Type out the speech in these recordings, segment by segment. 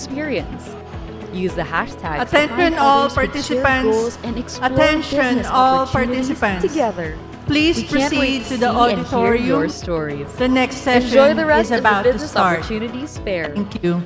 experience. Use the hashtag Attention all participants. Attention all participants. Together. Please proceed to the auditorium. Your stories. The next session Enjoy the rest is about of the to Business start. Opportunities Fair. Thank you.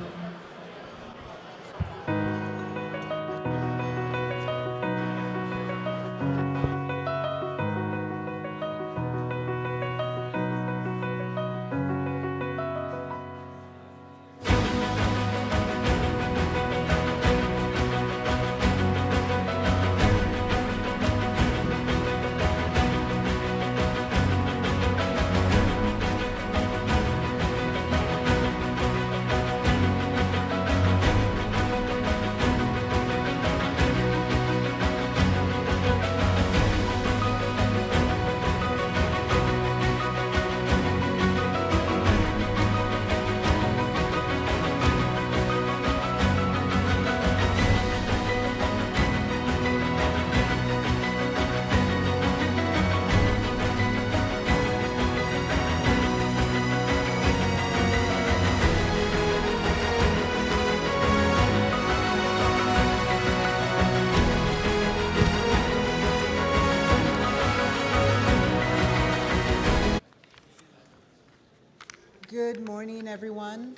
Good morning, everyone.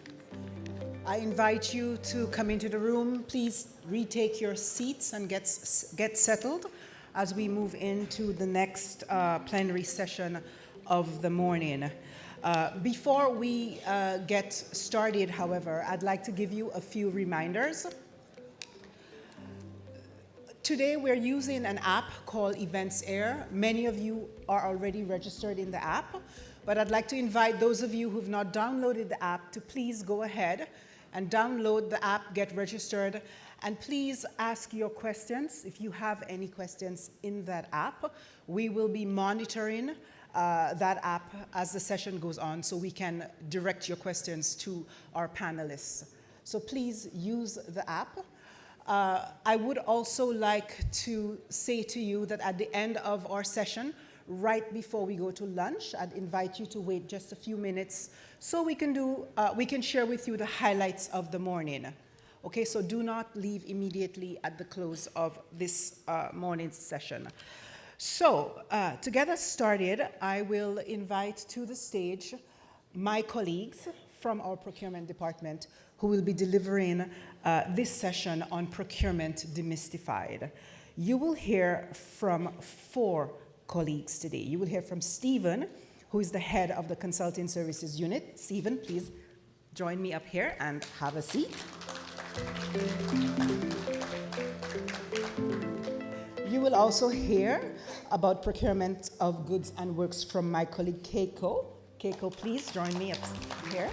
I invite you to come into the room. Please retake your seats and get settled as we move into the next plenary session of the morning. Before we get started, however, I'd like to give you a few reminders. Today, we're using an app called Events Air. Many of you are already registered in the app. But I'd like to invite those of you who've not downloaded the app to please go ahead and download the app, get registered, and please ask your questions. If you have any questions in that app, we will be monitoring that app as the session goes on so we can direct your questions to our panelists. So please use the app. I would also like to say to you that at the end of our session, right before we go to lunch, I'd invite you to wait just a few minutes so we can share with you the highlights of the morning. Okay, so do not leave immediately at the close of this morning's session. So to get us started, I will invite to the stage my colleagues from our procurement department who will be delivering this session on procurement demystified. You will hear from 4 colleagues today. You will hear from Stephen, who is the head of the Consulting Services Unit. Stephen, please join me up here and have a seat. You will also hear about procurement of goods and works from my colleague Keiko. Keiko, please join me up here.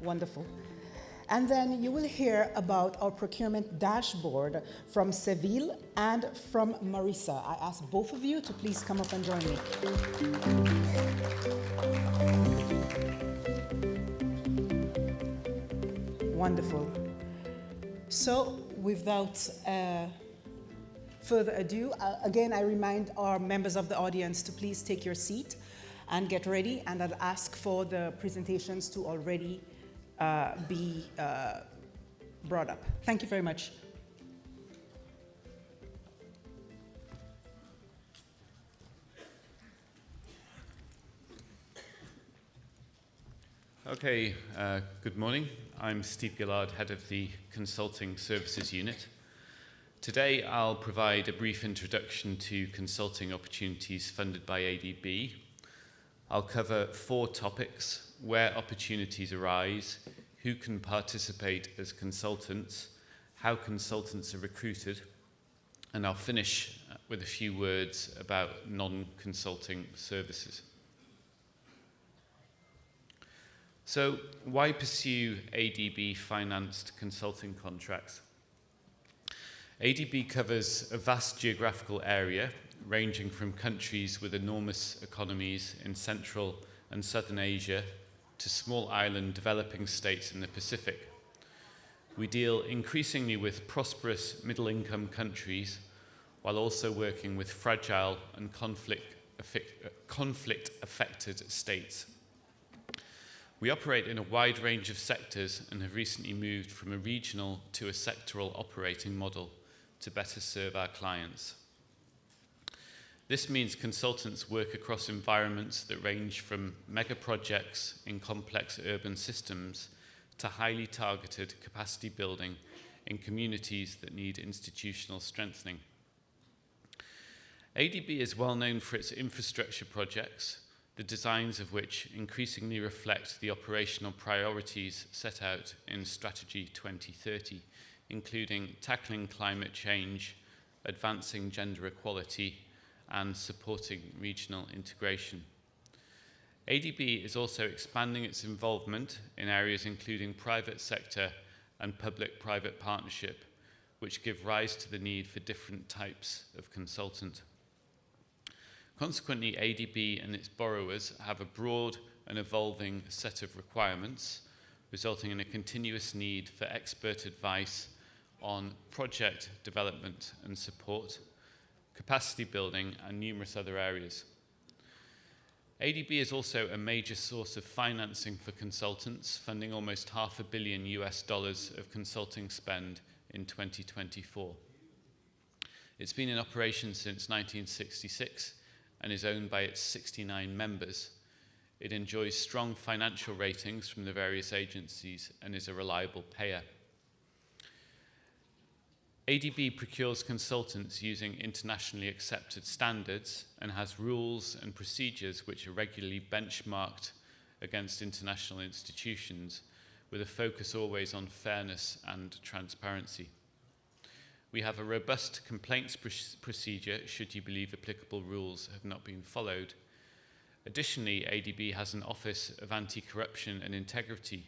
Wonderful. And then you will hear about our procurement dashboard from Seville and from Marissa. I ask both of you to please come up and join me. Wonderful. So without further ado, again, I remind our members of the audience to please take your seat and get ready, and I'll ask for the presentations to already be brought up. Thank you very much. Okay, good morning. I'm Steve Gillard, head of the Consulting Services Unit. Today I'll provide a brief introduction to consulting opportunities funded by ADB. I'll cover 4 topics: where opportunities arise, who can participate as consultants, how consultants are recruited, and I'll finish with a few words about non-consulting services. So, why pursue ADB-financed consulting contracts? ADB covers a vast geographical area, ranging from countries with enormous economies in Central and Southern Asia to small island developing states in the Pacific. We deal increasingly with prosperous middle-income countries while also working with fragile and conflict-affected states. We operate in a wide range of sectors and have recently moved from a regional to a sectoral operating model to better serve our clients. This means consultants work across environments that range from mega projects in complex urban systems to highly targeted capacity building in communities that need institutional strengthening. ADB is well known for its infrastructure projects, the designs of which increasingly reflect the operational priorities set out in Strategy 2030, including tackling climate change, advancing gender equality, and supporting regional integration. ADB is also expanding its involvement in areas including private sector and public-private partnership, which give rise to the need for different types of consultant. Consequently, ADB and its borrowers have a broad and evolving set of requirements, resulting in a continuous need for expert advice on project development and support, capacity building, and numerous other areas. ADB is also a major source of financing for consultants, funding almost $500 million of consulting spend in 2024. It's been in operation since 1966 and is owned by its 69 members. It enjoys strong financial ratings from the various agencies and is a reliable payer. ADB procures consultants using internationally accepted standards and has rules and procedures which are regularly benchmarked against international institutions, with a focus always on fairness and transparency. We have a robust complaints procedure should you believe applicable rules have not been followed. Additionally, ADB has an Office of Anti-Corruption and Integrity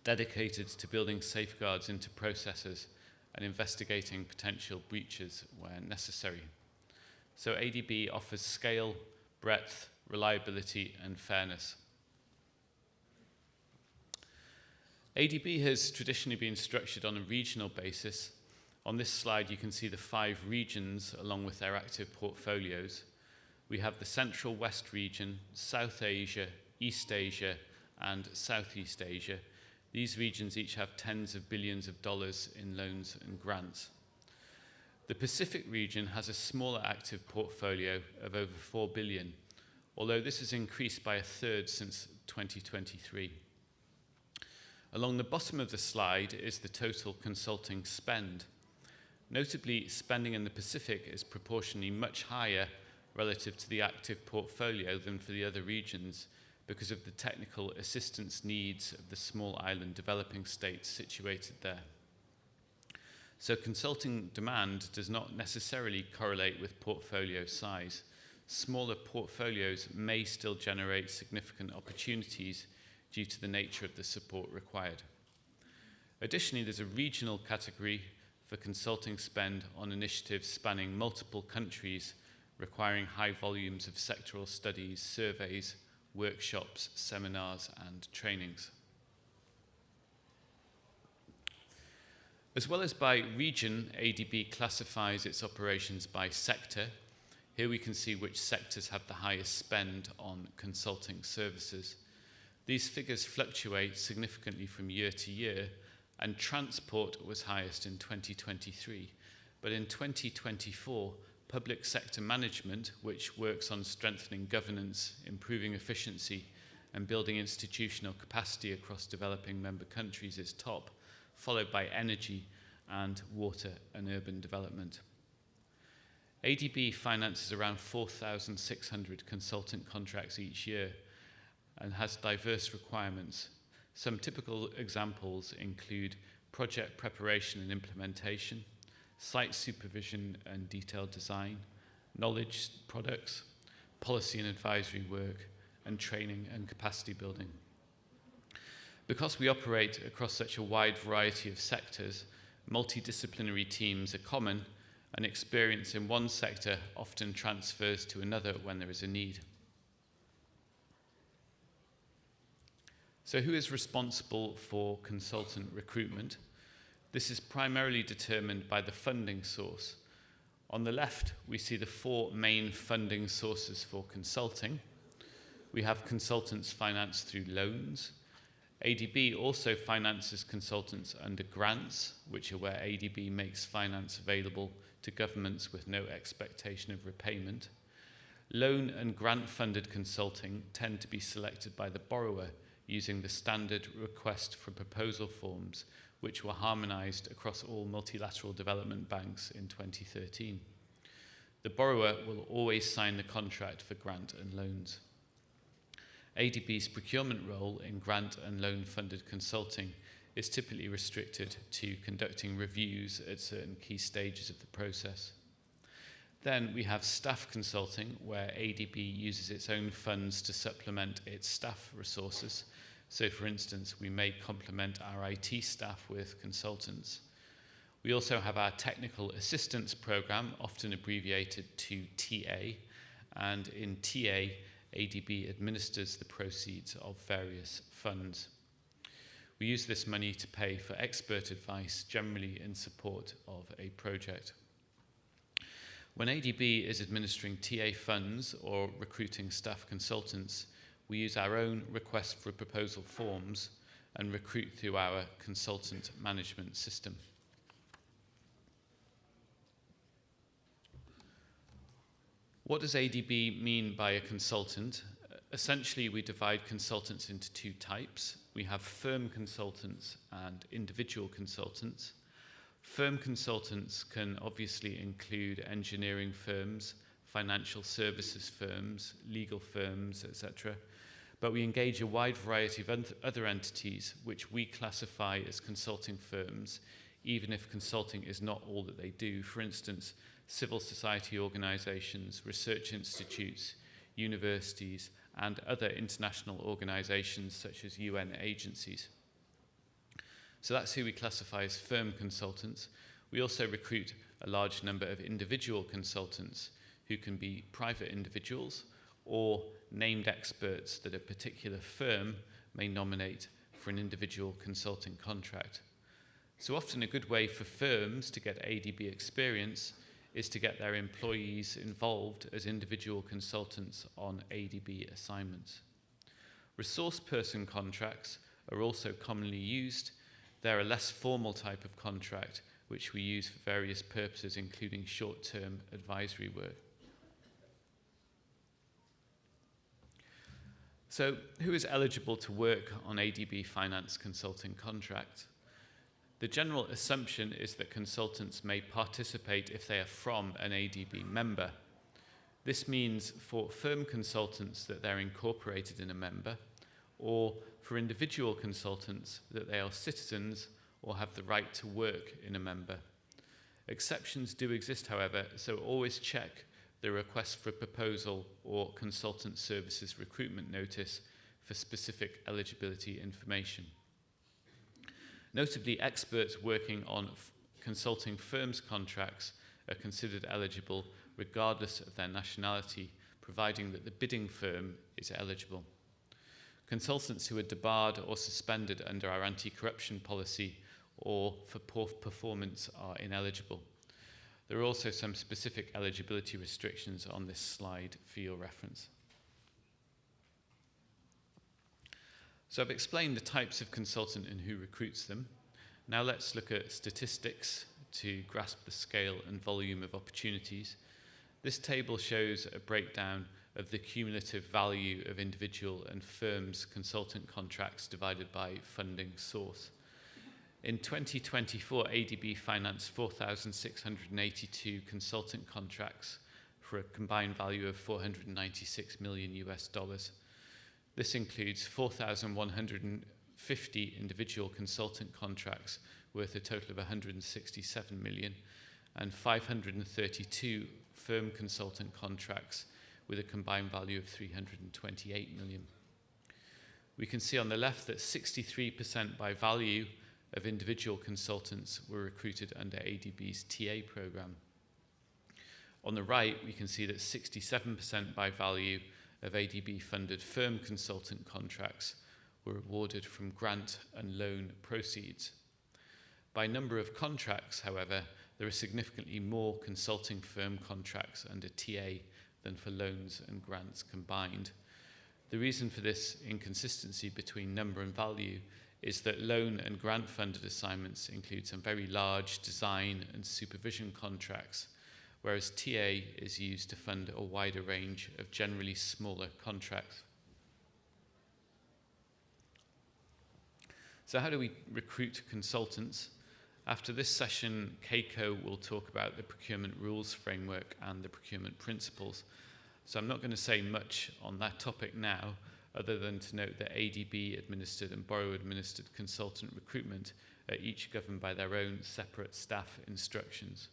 dedicated to building safeguards into processes and investigating potential breaches where necessary. So ADB offers scale, breadth, reliability, and fairness. ADB has traditionally been structured on a regional basis. On this slide, you can see the 5 regions along with their active portfolios. We have the Central West region, South Asia, East Asia, and Southeast Asia. These regions each have tens of billions of dollars in loans and grants. The Pacific region has a smaller active portfolio of over $4 billion, although this has increased by 1/3 since 2023. Along the bottom of the slide is the total consulting spend. Notably, spending in the Pacific is proportionally much higher relative to the active portfolio than for the other regions, because of the technical assistance needs of the small island developing states situated there. So consulting demand does not necessarily correlate with portfolio size. Smaller portfolios may still generate significant opportunities due to the nature of the support required. Additionally, there's a regional category for consulting spend on initiatives spanning multiple countries, requiring high volumes of sectoral studies, surveys, workshops, seminars, and trainings. As well as by region, ADB classifies its operations by sector. Here we can see which sectors have the highest spend on consulting services. These figures fluctuate significantly from year to year, and transport was highest in 2023. But in 2024, public sector management, which works on strengthening governance, improving efficiency, and building institutional capacity across developing member countries, is top, followed by energy and water and urban development. ADB finances around 4,600 consultant contracts each year and has diverse requirements. Some typical examples include project preparation and implementation, site supervision and detailed design, knowledge products, policy and advisory work, and training and capacity building. Because we operate across such a wide variety of sectors, multidisciplinary teams are common, and experience in one sector often transfers to another when there is a need. So who is responsible for consultant recruitment? This is primarily determined by the funding source. On the left, we see the 4 main funding sources for consulting. We have consultants financed through loans, ADB also finances consultants under grants, which are where ADB makes finance available to governments with no expectation of repayment. Loan and grant-funded consulting tend to be selected by the borrower using the standard request for proposal forms, which were harmonized across all multilateral development banks in 2013. The borrower will always sign the contract for grant and loans. ADB's procurement role in grant and loan-funded consulting is typically restricted to conducting reviews at certain key stages of the process. Then we have staff consulting, where ADB uses its own funds to supplement its staff resources. So, for instance, we may complement our IT staff with consultants. We also have our Technical Assistance Programme, often abbreviated to TA, and in TA, ADB administers the proceeds of various funds. We use this money to pay for expert advice, generally in support of a project. When ADB is administering TA funds or recruiting staff consultants, we use our own request for proposal forms and recruit through our consultant management system. What does ADB mean by a consultant? Essentially, we divide consultants into two types. We have firm consultants and individual consultants. Firm consultants can obviously include engineering firms, financial services firms, legal firms, etc. But we engage a wide variety of other entities which we classify as consulting firms, even if consulting is not all that they do. For instance, civil society organizations, research institutes, universities, and other international organizations such as UN agencies. So that's who we classify as firm consultants. We also recruit a large number of individual consultants who can be private individuals or named experts that a particular firm may nominate for an individual consulting contract. So often a good way for firms to get ADB experience is to get their employees involved as individual consultants on ADB assignments. Resource person contracts are also commonly used. They're a less formal type of contract which we use for various purposes, including short-term advisory work. So, who is eligible to work on ADB finance consulting contracts? The general assumption is that consultants may participate if they are from an ADB member. This means for firm consultants that they're incorporated in a member, or for individual consultants that they are citizens or have the right to work in a member. Exceptions do exist, however, so always check the request for proposal or consultant services recruitment notice for specific eligibility information. Notably, experts working on consulting firms' contracts are considered eligible regardless of their nationality, providing that the bidding firm is eligible. Consultants who are debarred or suspended under our anti-corruption policy or for poor performance are ineligible. There are also some specific eligibility restrictions on this slide for your reference. So I've explained the types of consultant and who recruits them. Now let's look at statistics to grasp the scale and volume of opportunities. This table shows a breakdown of the cumulative value of individual and firms' consultant contracts divided by funding source. In 2024, ADB financed 4,682 consultant contracts for a combined value of $496 million US. This includes 4,150 individual consultant contracts worth a total of 167 million and 532 firm consultant contracts with a combined value of 328 million. We can see on the left that 63% by value of individual consultants were recruited under ADB's TA program. On the right, we can see that 67% by value of ADB-funded firm consultant contracts were awarded from grant and loan proceeds. By number of contracts, however, there are significantly more consulting firm contracts under TA than for loans and grants combined. The reason for this inconsistency between number and value is that loan and grant funded assignments include some very large design and supervision contracts, whereas TA is used to fund a wider range of generally smaller contracts. So how do we recruit consultants? After this session, Keiko will talk about the procurement rules framework and the procurement principles. So I'm not going to say much on that topic now, other than to note that ADB administered and borrower administered consultant recruitment are each governed by their own separate staff instructions.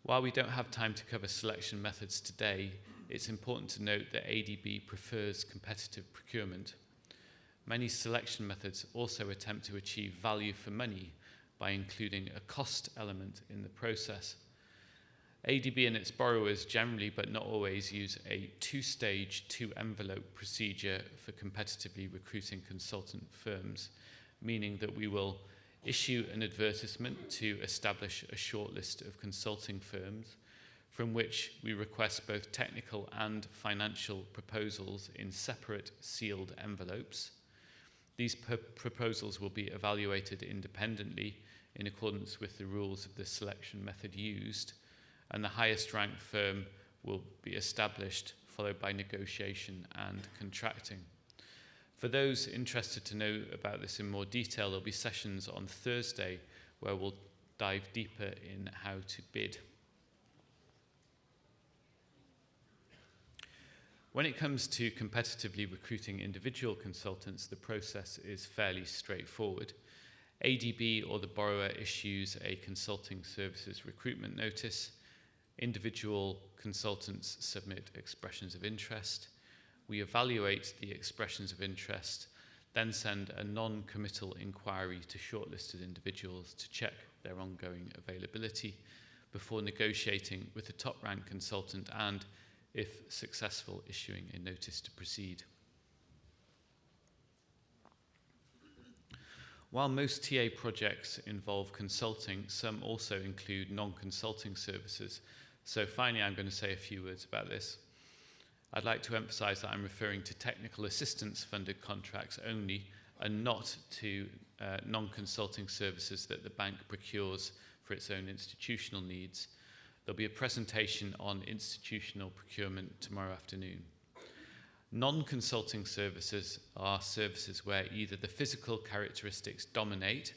While we don't have time to cover selection methods today, it's important to note that ADB prefers competitive procurement. Many selection methods also attempt to achieve value for money by including a cost element in the process. ADB and its borrowers generally, but not always, use a two-stage, two-envelope procedure for competitively recruiting consultant firms, meaning that we will issue an advertisement to establish a short list of consulting firms, from which we request both technical and financial proposals in separate sealed envelopes. These proposals will be evaluated independently in accordance with the rules of the selection method used, and the highest ranked firm will be established, followed by negotiation and contracting. For those interested to know about this in more detail, there'll be sessions on Thursday where we'll dive deeper in how to bid. When it comes to competitively recruiting individual consultants, the process is fairly straightforward. ADB or the borrower issues a consulting services recruitment notice. Individual consultants submit expressions of interest. We evaluate the expressions of interest, then send a non-committal inquiry to shortlisted individuals to check their ongoing availability before negotiating with the top-ranked consultant and, if successful, issuing a notice to proceed. While most TA projects involve consulting, some also include non-consulting services. So finally, I'm going to say a few words about this. I'd like to emphasize that I'm referring to technical assistance funded contracts only and not to non-consulting services that the bank procures for its own institutional needs. There'll be a presentation on institutional procurement tomorrow afternoon. Non-consulting services are services where either the physical characteristics dominate,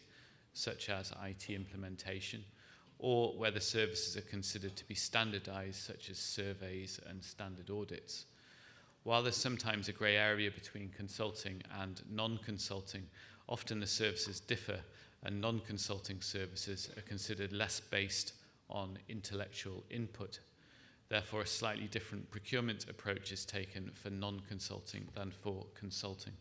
such as IT implementation, or where the services are considered to be standardized, such as surveys and standard audits. While there's sometimes a grey area between consulting and non-consulting, often the services differ, and non-consulting services are considered less based on intellectual input. Therefore, a slightly different procurement approach is taken for non-consulting than for consulting.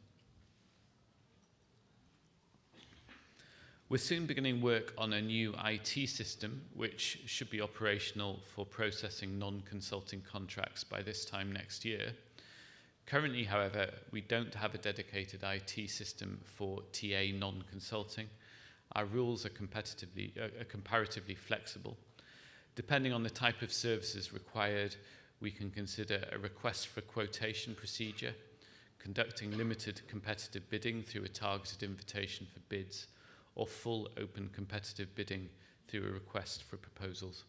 We're soon beginning work on a new IT system which should be operational for processing non-consulting contracts by this time next year. Currently, however, we don't have a dedicated IT system for TA non-consulting. Our rules are comparatively flexible. Depending on the type of services required, we can consider a request for quotation procedure, conducting limited competitive bidding through a targeted invitation for bids, or full open competitive bidding through a request for proposals.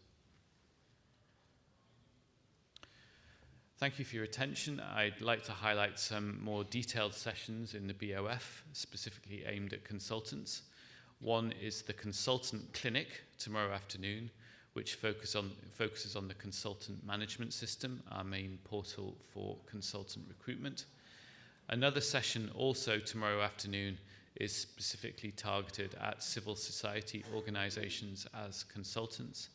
Thank you for your attention. I'd like to highlight some more detailed sessions in the BOF, specifically aimed at consultants. One is the Consultant Clinic tomorrow afternoon, which focuses on the consultant management system, our main portal for consultant recruitment. Another session also tomorrow afternoon is specifically targeted at civil society organisations as consultants.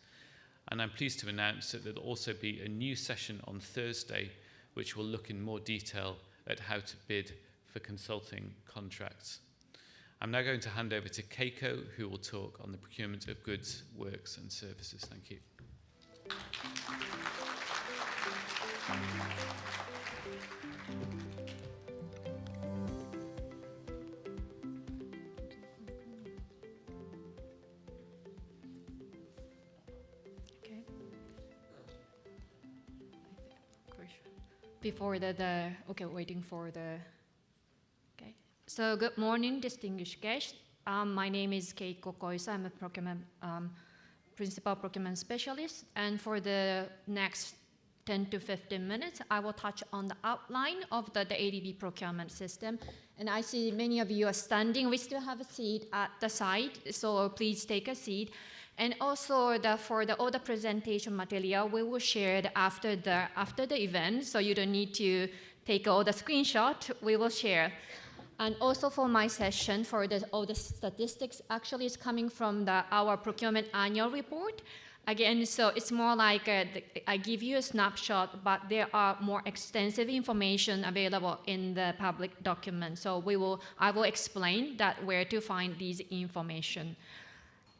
And I'm pleased to announce that there'll also be a new session on Thursday, which will look in more detail at how to bid for consulting contracts. I'm now going to hand over to Keiko, who will talk on the procurement of goods, works and services. Thank you. Okay. before okay, waiting for okay. So good morning, distinguished guests. My name is Keiko Koisa. I'm a principal procurement specialist. And for the next 10 to 15 minutes, I will touch on the outline of the ADB procurement system. And I see many of you are standing. We still have a seat at the side, so please take a seat. And also for all the presentation material, we will share it after the event, so you don't need to take all the screenshot. We will share. And also for my session, for all the statistics, actually is coming from our procurement annual report. Again, so it's more like I give you a snapshot, but there are more extensive information available in the public document. So I will explain that where to find these information.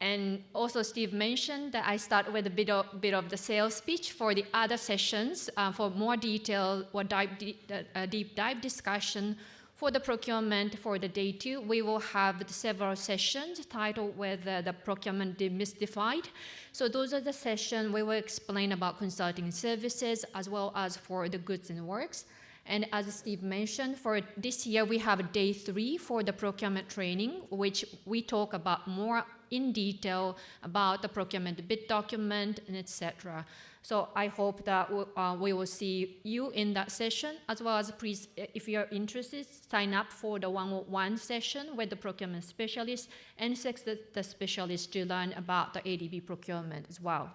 And also Steve mentioned that I start with a bit of the sales pitch for the other sessions for more detail or deep dive discussion. For the procurement, for the day 2, we will have several sessions titled with the procurement demystified. So those are the sessions we will explain about consulting services as well as for the goods and works. And as Steve mentioned, for this year, we have day 3 for the procurement training, which we talk about more in detail about the procurement bid document and etc. So I hope that we will see you in that session, as well as please, if you're interested, sign up for the one-on-one session with the procurement specialist and the specialist to learn about the ADB procurement as well.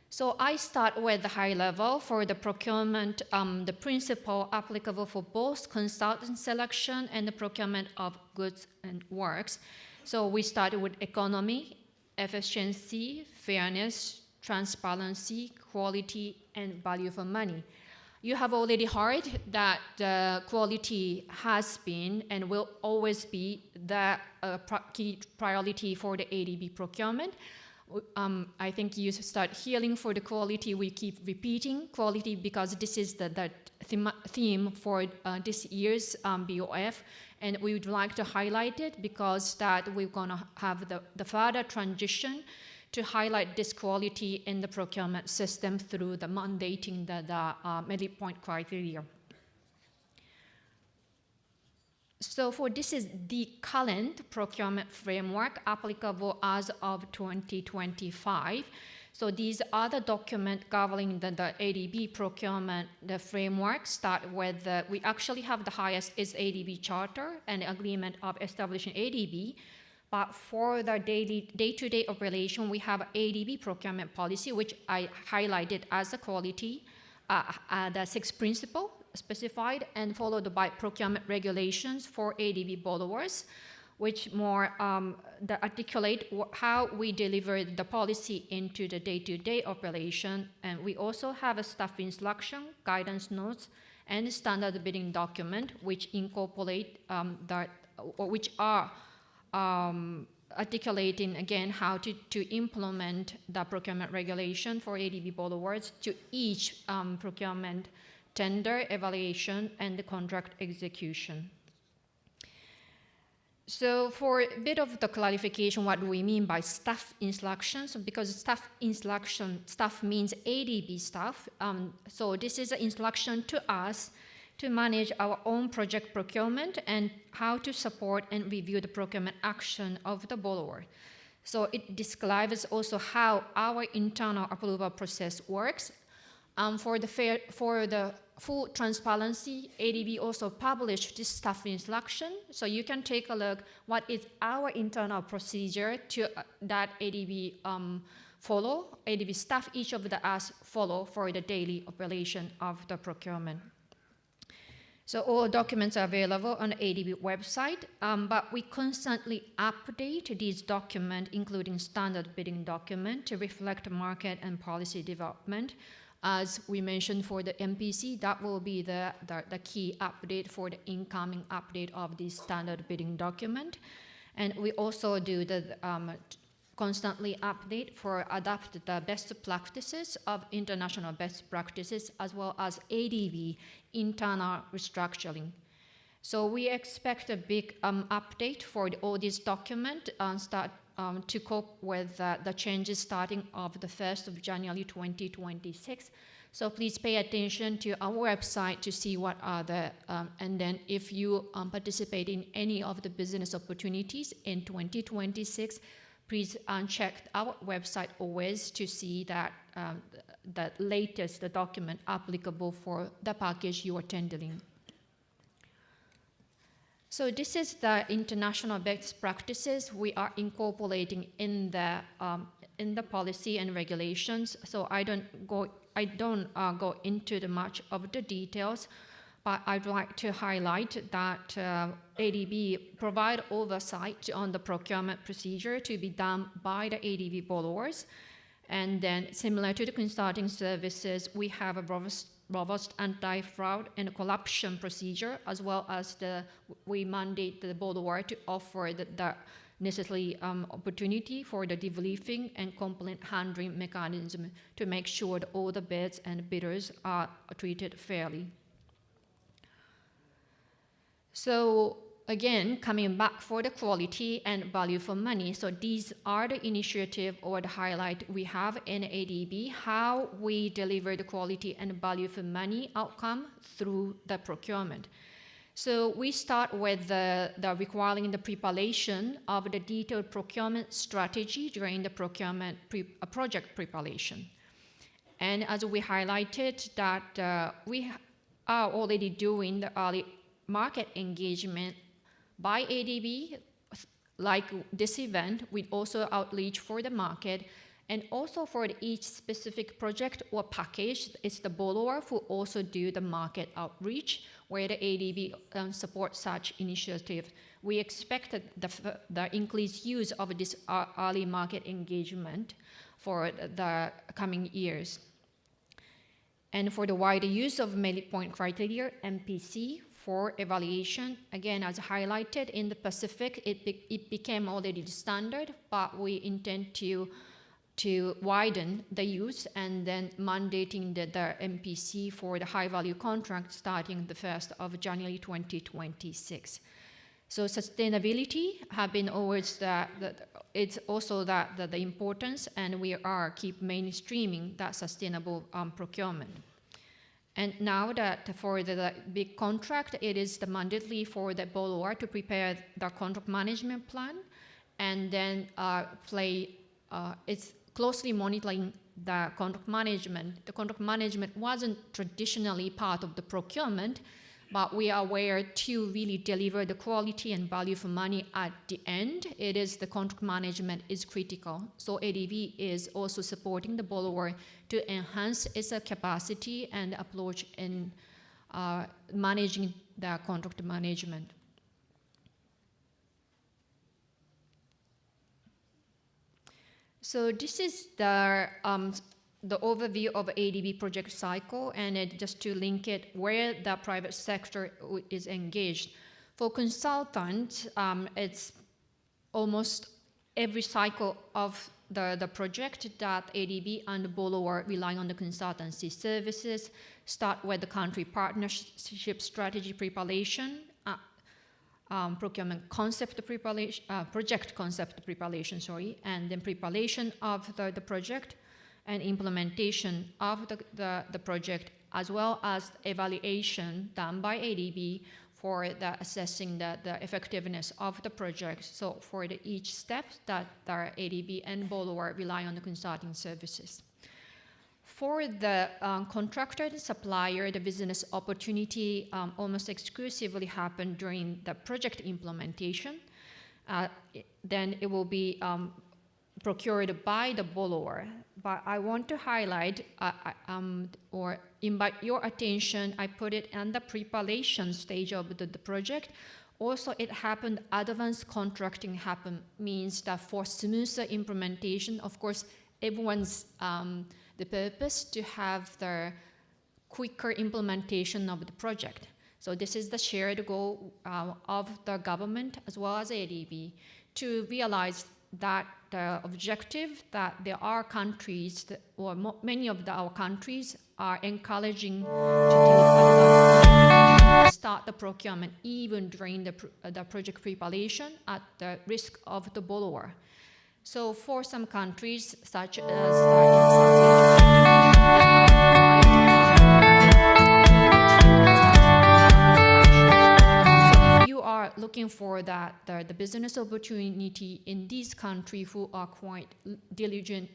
So I start with the high level for the procurement, the principle applicable for both consultant selection and the procurement of goods and works. So we started with economy, efficiency, fairness, transparency, quality, and value for money. You have already heard that the quality has been and will always be the key priority for the ADB procurement. I think you start hearing for the quality. We keep repeating quality because this is the theme for this year's BOF, and we would like to highlight it because that we're going to have the further transition to highlight this quality in the procurement system through the mandating the merit point criteria. So this is the current procurement framework applicable as of 2025. So these are the documents governing the ADB procurement, the framework start with, we actually have the highest is ADB charter and agreement of establishing ADB. But for the day-to-day operation, we have ADB procurement policy, which I highlighted as a quality, the 6th principle specified, and followed by procurement regulations for ADB borrowers, which more articulate how we deliver the policy into the day-to-day operation. And we also have a staff instruction, guidance notes, and standard bidding document, which incorporate which are articulating again how to implement the procurement regulation for ADB borrowers to each procurement tender evaluation and the contract execution. So for a bit of the clarification, what do we mean by staff instructions? Because staff means ADB staff. So this is an instruction to us to manage our own project procurement and how to support and review the procurement action of the borrower. So it describes also how our internal approval process works. For the full transparency, ADB also published this staff instruction. So you can take a look what is our internal procedure to that ADB follow, ADB staff, each of us follow for the daily operation of the procurement. So all documents are available on the ADB website, but we constantly update these documents, including standard bidding document, to reflect market and policy development. As we mentioned for the MPC, that will be the key update for the incoming update of the standard bidding document. And we also do the constantly update for adapt the best practices of international best practices as well as ADB internal restructuring. So we expect a big update for all these documents to cope with the changes starting of the 1st of January 2026. So please pay attention to our website to see what are the, and then if you participate in any of the business opportunities in 2026, please check our website always to see that the latest document applicable for the package you are tendering. So this is the international best practices we are incorporating in the policy and regulations. So I don't go into much of the details, but I'd like to highlight that ADB provide oversight on the procurement procedure to be done by the ADB borrowers. And then similar to the consulting services, we have a robust anti-fraud and corruption procedure, as well as we mandate the borrower to offer the necessary opportunity for the debriefing and complaint handling mechanism to make sure that all the bids and bidders are treated fairly. So again, coming back for the quality and value for money. So these are the initiative or the highlight we have in ADB, how we deliver the quality and value for money outcome through the procurement. So we start with the requiring the preparation of the detailed procurement strategy during the procurement project preparation. And as we highlighted that we are already doing the early market engagement by ADB, like this event, with also outreach for the market, and also for each specific project or package, it's the borrower who also do the market outreach, where the ADB supports such initiative. We expect the increased use of this early market engagement for the coming years. And for the wider use of merit point criteria, MPC, for evaluation, again, as highlighted in the Pacific, it became already the standard, but we intend to widen the use and then mandating the MPC for the high-value contract starting the 1st of January 2026. So sustainability have been always it's also the importance, and we are keep mainstreaming that sustainable procurement. And now that for the big contract, it is the mandatory for the borrower to prepare the contract management plan, and then it's closely monitoring the contract management. The contract management wasn't traditionally part of the procurement, but we are aware to really deliver the quality and value for money at the end. It is the contract management is critical. So ADB is also supporting the borrower to enhance its capacity and approach in managing the contract management. So this is the overview of ADB project cycle, and just to link it where the private sector is engaged. For consultants, it's almost every cycle of the project that ADB and the borrower rely on the consultancy services, start with the country partnership strategy preparation, procurement concept preparation, project concept preparation, and then preparation of the project and implementation of the project, as well as evaluation done by ADB for assessing the effectiveness of the project. So for each step that the ADB and borrower rely on the consulting services. For the contractor and supplier, the business opportunity almost exclusively happen during the project implementation. Then it will be procured by the borrower. But I want to highlight or invite your attention, I put it in the preparation stage of the project. Also, it happened, advanced contracting happened, means that for smoother implementation, of course, everyone's the purpose to have the quicker implementation of the project. So this is the shared goal of the government as well as ADB to realize that the objective that there are countries that, or many of our countries are encouraging to start the procurement even during the project preparation at the risk of the borrower. So for some countries, such as in South Asia, looking for the business opportunity in this country who are quite diligent,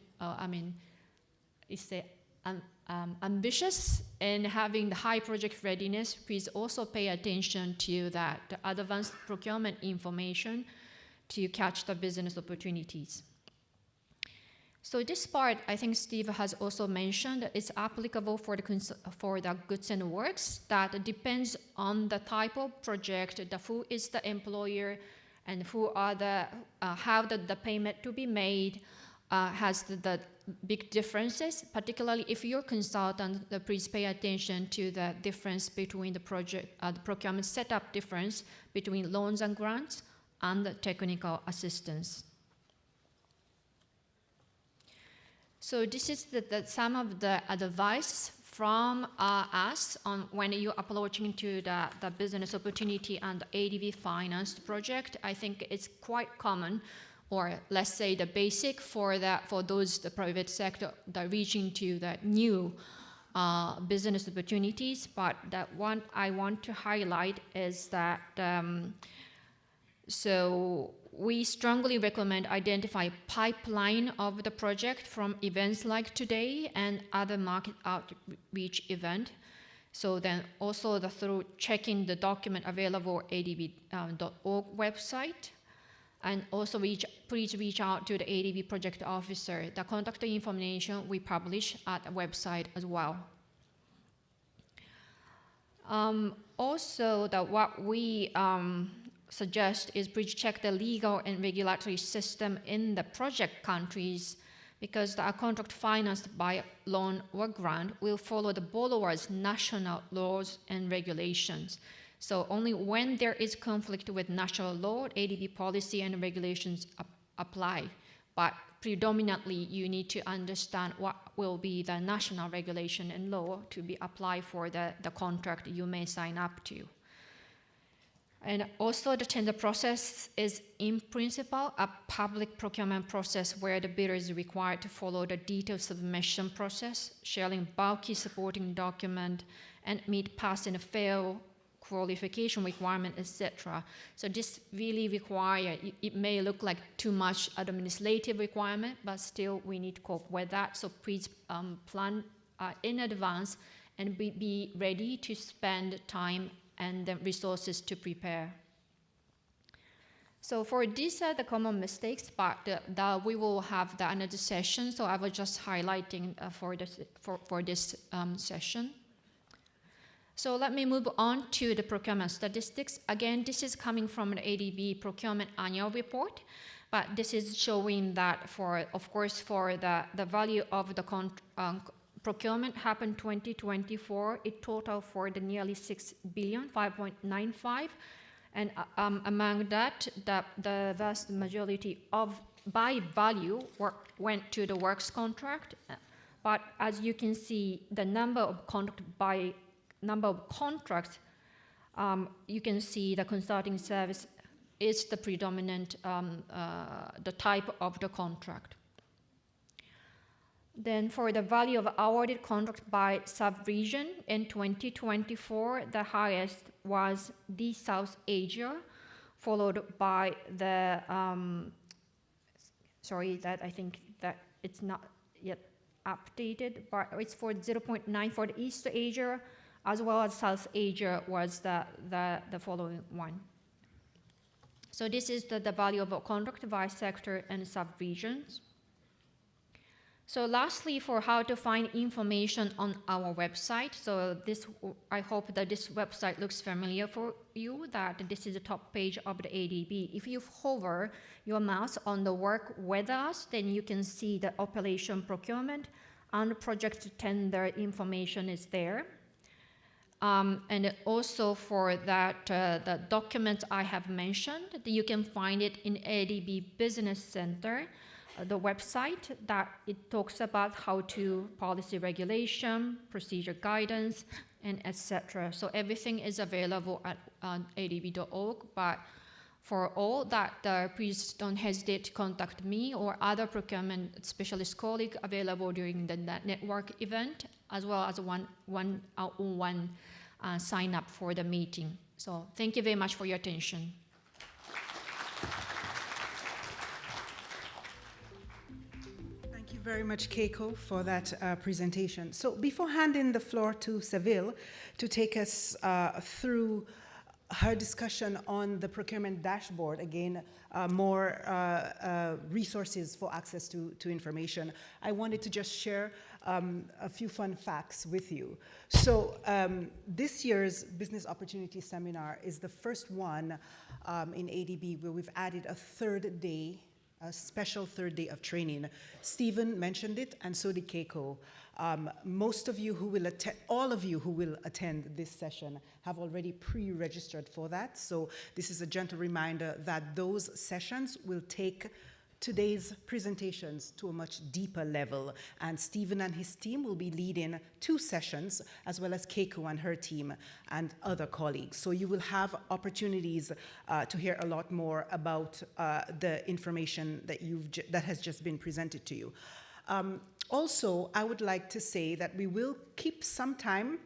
ambitious and having the high project readiness, please also pay attention to the advanced procurement information to catch the business opportunities. So this part, I think Steve has also mentioned, is applicable for the goods and works. That depends on the type of project, who is the employer, and who are how the payment to be made, has the big differences. Particularly if you're a consultant, please pay attention to the difference between the procurement setup difference between loans and grants and the technical assistance. So this is some of the advice from us on when you're approaching to the business opportunity and the ADB finance project. I think it's quite common, or let's say the basic for the private sector that reaching to the new business opportunities. But that one I want to highlight is that so we strongly recommend identify pipeline of the project from events like today and other market outreach event. So then also through checking the document available adb.org website. And also please reach out to the ADB project officer. The contact information we publish at the website as well. Also, what we suggest is please check the legal and regulatory system in the project countries, because the contract financed by loan or grant will follow the borrower's national laws and regulations. So only when there is conflict with national law, ADB policy and regulations apply. But predominantly, you need to understand what will be the national regulation and law to be applied for the contract you may sign up to. And also the tender process is in principle a public procurement process where the bidder is required to follow the detailed submission process, sharing bulky supporting document, and meet pass and fail qualification requirement, etc. So this really require, it may look like too much administrative requirement, but still we need to cope with that. So please plan in advance and be ready to spend time and the resources to prepare. So for these are the common mistakes, but we will have another session. So I was just highlighting for this session. So let me move on to the procurement statistics. Again, this is coming from the ADB Procurement Annual Report, but this is showing that of course, for the value of the procurement happened 2024, it totaled for the nearly 6 billion, 5.95, and among that, the vast majority of by value went to the works contract. But as you can see, the number of contracts, you can see the consulting service is the predominant the type of the contract. Then for the value of awarded contract by sub-region in 2024, the highest was the South Asia, followed by the, sorry, that I think that it's not yet updated, but it's for 0.9 for the East Asia, as well as South Asia was the following one. So this is the value of a contract by sector and sub-regions. So lastly, for how to find information on our website. So this, I hope that this website looks familiar for you, that this is the top page of the ADB. If you hover your mouse on the work with us, then you can see the operation procurement and project tender information is there. And also for that, the documents I have mentioned, you can find it in ADB Business Center, the website that it talks about how to policy regulation, procedure guidance, and etc. So everything is available at adb.org, but for all that, please don't hesitate to contact me or other procurement specialist colleague available during the network event, as well as one sign up for the meeting. So thank you very much for your attention. you very much, Keiko, for that presentation. So before handing the floor to Seville to take us through her discussion on the procurement dashboard, again, more resources for access to information, I wanted to just share a few fun facts with you. So this year's Business Opportunity Seminar is the first one in ADB where we've added a third day, a special third day of training. Stephen mentioned it, and so did Keiko. Most of you who will attend, all of you who will attend this session have already pre-registered for that. So this is a gentle reminder that those sessions will take today's presentations to a much deeper level. And Stephen and his team will be leading 2 sessions, as well as Keiko and her team and other colleagues. So you will have opportunities to hear a lot more about the information that has just been presented to you. Also, I would like to say that we will keep some time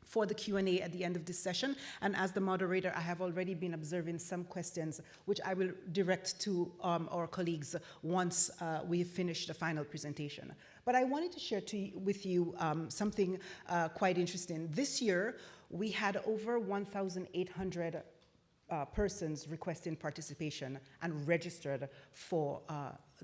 for the Q&A at the end of this session. And as the moderator, I have already been observing some questions, which I will direct to our colleagues once we have finished the final presentation. But I wanted to share with you something quite interesting. This year, we had over 1,800 persons requesting participation and registered for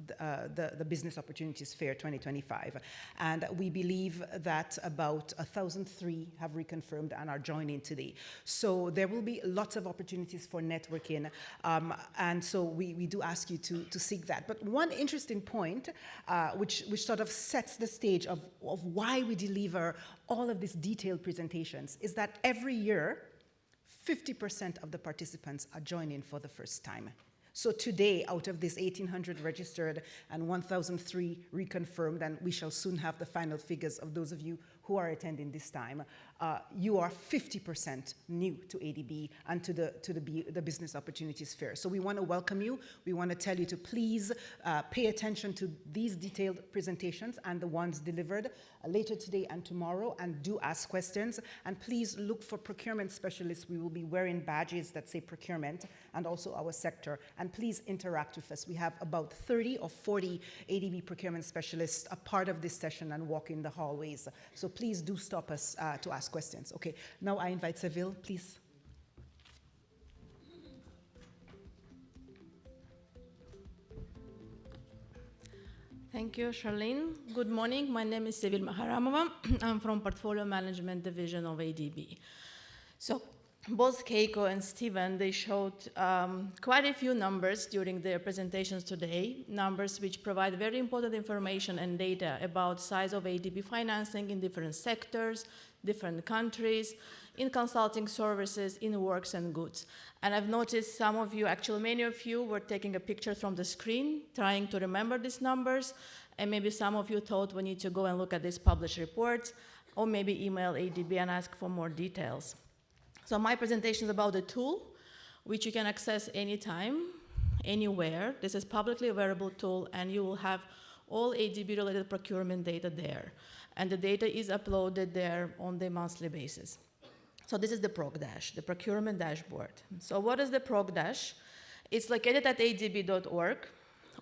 the Business Opportunities Fair 2025. And we believe that about 1,003 have reconfirmed and are joining today. So there will be lots of opportunities for networking. And so we do ask you to seek that. But one interesting point, which sort of sets the stage of why we deliver all of these detailed presentations, is that every year, 50% of the participants are joining for the first time. So today, out of this 1,800 registered and 1,003 reconfirmed, and we shall soon have the final figures of those of you who are attending this time, you are 50% new to ADB and to the Business Opportunities Fair. So we want to welcome you. We want to tell you to please pay attention to these detailed presentations and the ones delivered later today and tomorrow, and do ask questions. And please look for procurement specialists. We will be wearing badges that say procurement and also our sector. And please interact with us. We have about 30 or 40 ADB procurement specialists a part of this session and walk in the hallways. So please do stop us to ask questions. Okay, now I invite Seville, please. Thank you, Charlene. Good morning. My name is Seville Maharamova. I'm from Portfolio Management Division of ADB. So both Keiko and Stephen, they showed quite a few numbers during their presentations today, numbers which provide very important information and data about size of ADB financing in different sectors, different countries, in consulting services, in works and goods. And I've noticed some of you, actually many of you, were taking a picture from the screen, trying to remember these numbers, and maybe some of you thought we need to go and look at these published reports, or maybe email ADB and ask for more details. So my presentation is about a tool which you can access anytime, anywhere. This is publicly available tool, and you will have all ADB-related procurement data there. And the data is uploaded there on the monthly basis. So this is the Proc Dash, the procurement dashboard. So what is the Proc Dash? It's located at adb.org,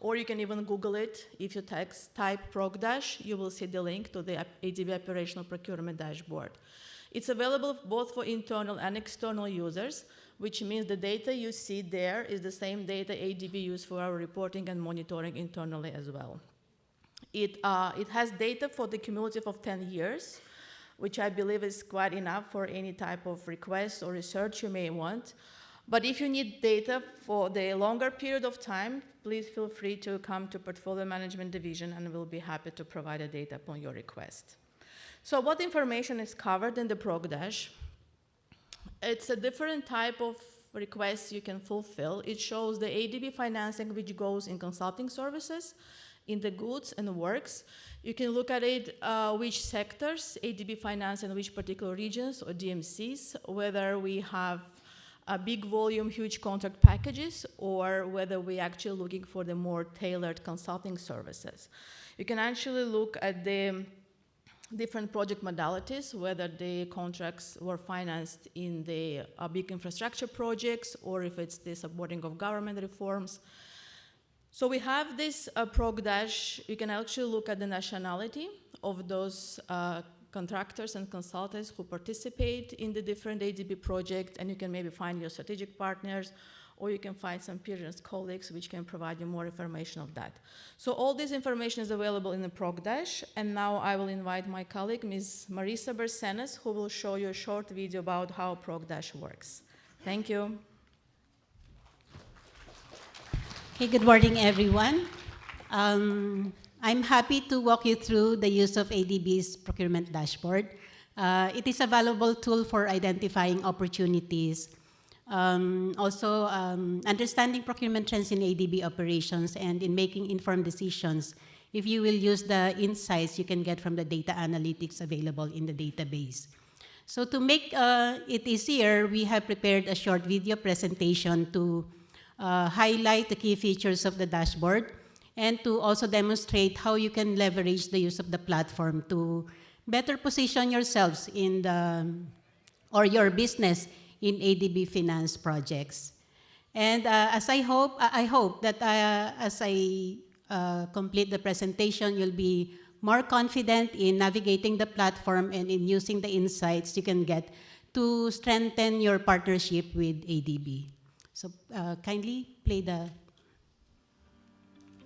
or you can even Google it. If you type Proc Dash, you will see the link to the ADB operational procurement dashboard. It's available both for internal and external users, which means the data you see there is the same data ADB uses for our reporting and monitoring internally as well. It has data for the cumulative of 10 years, which I believe is quite enough for any type of request or research you may want. But if you need data for the longer period of time, please feel free to come to Portfolio Management Division, and we'll be happy to provide the data upon your request. So what information is covered in the Proc Dash? It's a different type of request you can fulfill. It shows the ADB financing which goes in consulting services, in the goods and works. You can look at it, which sectors ADB finance in which particular regions or DMCs, whether we have a big volume, huge contract packages, or whether we're actually looking for the more tailored consulting services. You can actually look at the different project modalities, whether the contracts were financed in the big infrastructure projects, or if it's the supporting of government reforms. So we have this prog dash. You can actually look at the nationality of those contractors and consultants who participate in the different ADB project, and you can maybe find your strategic partners, or you can find some peers, colleagues, which can provide you more information of that. So all this information is available in the prog dash, and now I will invite my colleague, Ms. Marisa Bersenes, who will show you a short video about how prog dash works. Thank you. Okay, good morning, everyone. I'm happy to walk you through the use of ADB's procurement dashboard. It is a valuable tool for identifying opportunities, understanding procurement trends in ADB operations, and in making informed decisions if you will use the insights you can get from the data analytics available in the database. So to make it easier, we have prepared a short video presentation to highlight the key features of the dashboard and to also demonstrate how you can leverage the use of the platform to better position yourselves in or your business in ADB finance projects. And I hope that as I complete the presentation, you'll be more confident in navigating the platform and in using the insights you can get to strengthen your partnership with ADB. So kindly play the...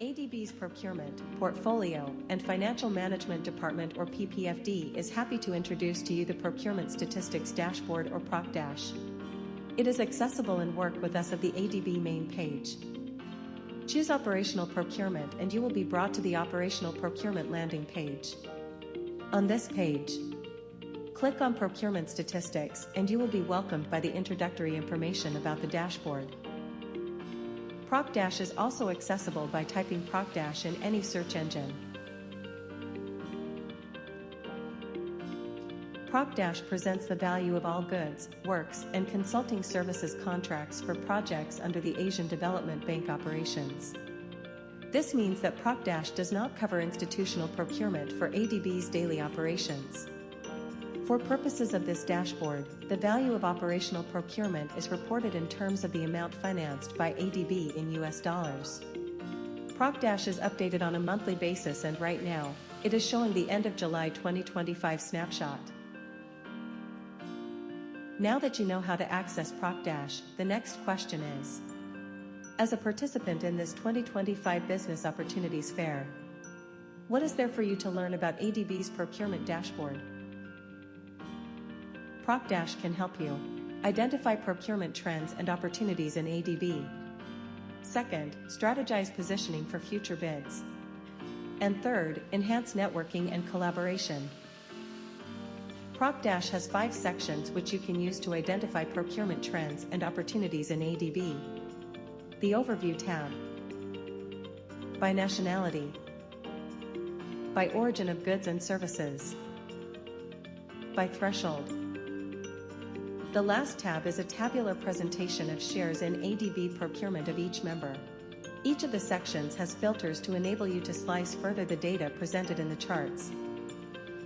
ADB's Procurement, Portfolio, and Financial Management Department, or PPFD, is happy to introduce to you the Procurement Statistics Dashboard, or ProcDash. It is accessible and work with us at the ADB main page. Choose Operational Procurement and you will be brought to the Operational Procurement landing page. On this page, click on Procurement Statistics and you will be welcomed by the introductory information about the dashboard. ProcDash is also accessible by typing ProcDash in any search engine. ProcDash presents the value of all goods, works, and consulting services contracts for projects under the Asian Development Bank operations. This means that ProcDash does not cover institutional procurement for ADB's daily operations. For purposes of this dashboard, the value of operational procurement is reported in terms of the amount financed by ADB in US dollars. ProcDash is updated on a monthly basis, and right now, it is showing the end of July 2025 snapshot. Now that you know how to access ProcDash, the next question is, as a participant in this 2025 Business Opportunities Fair, what is there for you to learn about ADB's procurement dashboard? ProcDash can help you identify procurement trends and opportunities in ADB. Second, strategize positioning for future bids. And third, enhance networking and collaboration. ProcDash has 5 sections which you can use to identify procurement trends and opportunities in ADB. The Overview tab. By nationality. By origin of goods and services. By threshold. The last tab is a tabular presentation of shares in ADB procurement of each member. Each of the sections has filters to enable you to slice further the data presented in the charts.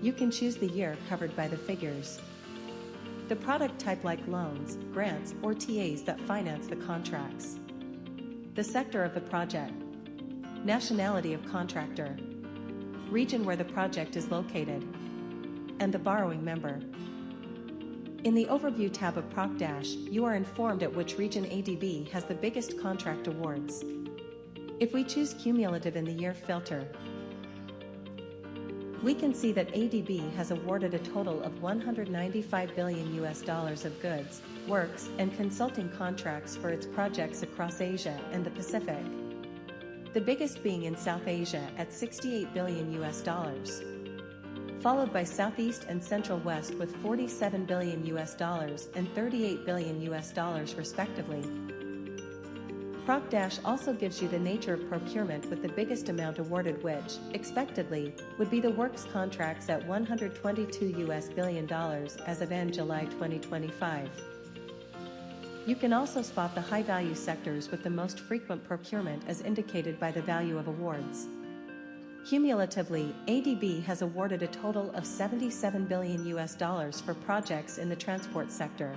You can choose the year covered by the figures, the product type like loans, grants, or TAs that finance the contracts, the sector of the project, nationality of contractor, region where the project is located, and the borrowing member. In the Overview tab of ProcDash, you are informed at which region ADB has the biggest contract awards. If we choose cumulative in the year filter, we can see that ADB has awarded a total of $195 billion of goods, works, and consulting contracts for its projects across Asia and the Pacific. The biggest being in South Asia at $68 billion, followed by Southeast and Central West with $47 billion and $38 billion respectively. ProcDash also gives you the nature of procurement with the biggest amount awarded, which, expectedly, would be the works contracts at $122 billion as of end July 2025. You can also spot the high-value sectors with the most frequent procurement as indicated by the value of awards. Cumulatively, ADB has awarded a total of $77 billion for projects in the transport sector,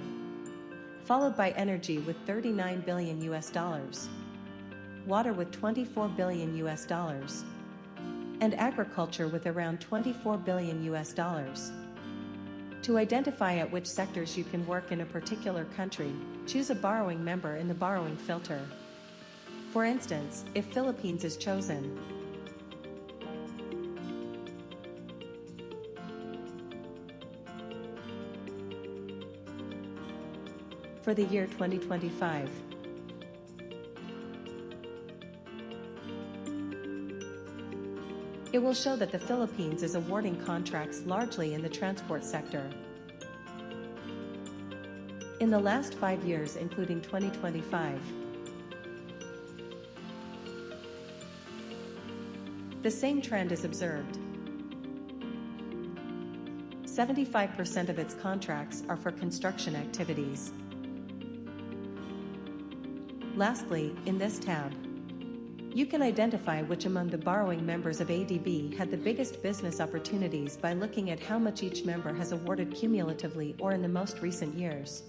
followed by energy with $39 billion, water with 24 billion US dollars, and agriculture with around 24 billion US dollars. To identify at which sectors you can work in a particular country, choose a borrowing member in the borrowing filter. For instance, if Philippines is chosen, for the year 2025. It will show that the Philippines is awarding contracts largely in the transport sector. In the last 5 years, including 2025, the same trend is observed. 75% of its contracts are for construction activities. Lastly, in this tab, you can identify which among the borrowing members of ADB had the biggest business opportunities by looking at how much each member has awarded cumulatively or in the most recent years.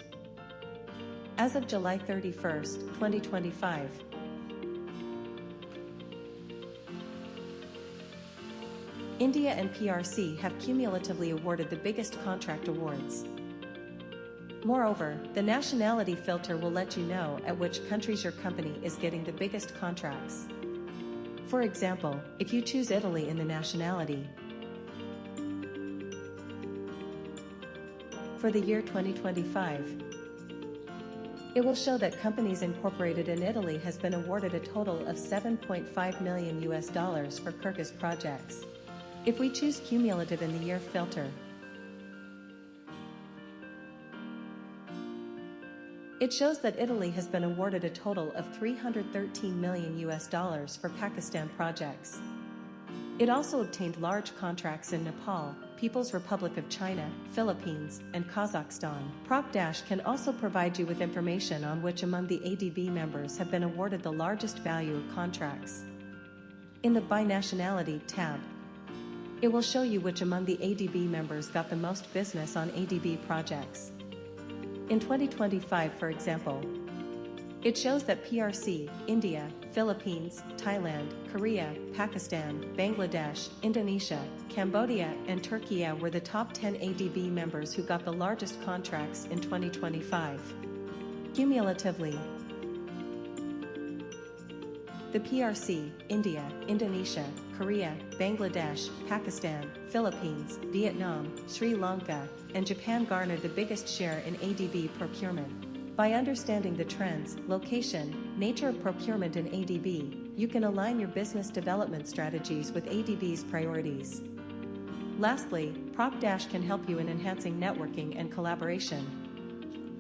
As of July 31st, 2025, India and PRC have cumulatively awarded the biggest contract awards. Moreover, the nationality filter will let you know at which countries your company is getting the biggest contracts. For example, if you choose Italy in the nationality, for the year 2025, it will show that companies incorporated in Italy has been awarded a total of 7.5 million US dollars for Kyrgyz projects. If we choose cumulative in the year filter, it shows that Italy has been awarded a total of 313 million US dollars for Pakistan projects. It also obtained large contracts in Nepal, People's Republic of China, Philippines, and Kazakhstan. Proc- can also provide you with information on which among the ADB members have been awarded the largest value of contracts. In the By Nationality tab, it will show you which among the ADB members got the most business on ADB projects. In 2025, for example, it shows that PRC, India, Philippines, Thailand, Korea, Pakistan, Bangladesh, Indonesia, Cambodia, and Turkey were the top 10 ADB members who got the largest contracts in 2025. Cumulatively, the PRC, India, Indonesia, Korea, Bangladesh, Pakistan, Philippines, Vietnam, Sri Lanka, and Japan garnered the biggest share in ADB procurement. By understanding the trends, location, nature of procurement in ADB, you can align your business development strategies with ADB's priorities. Lastly, Proc- can help you in enhancing networking and collaboration.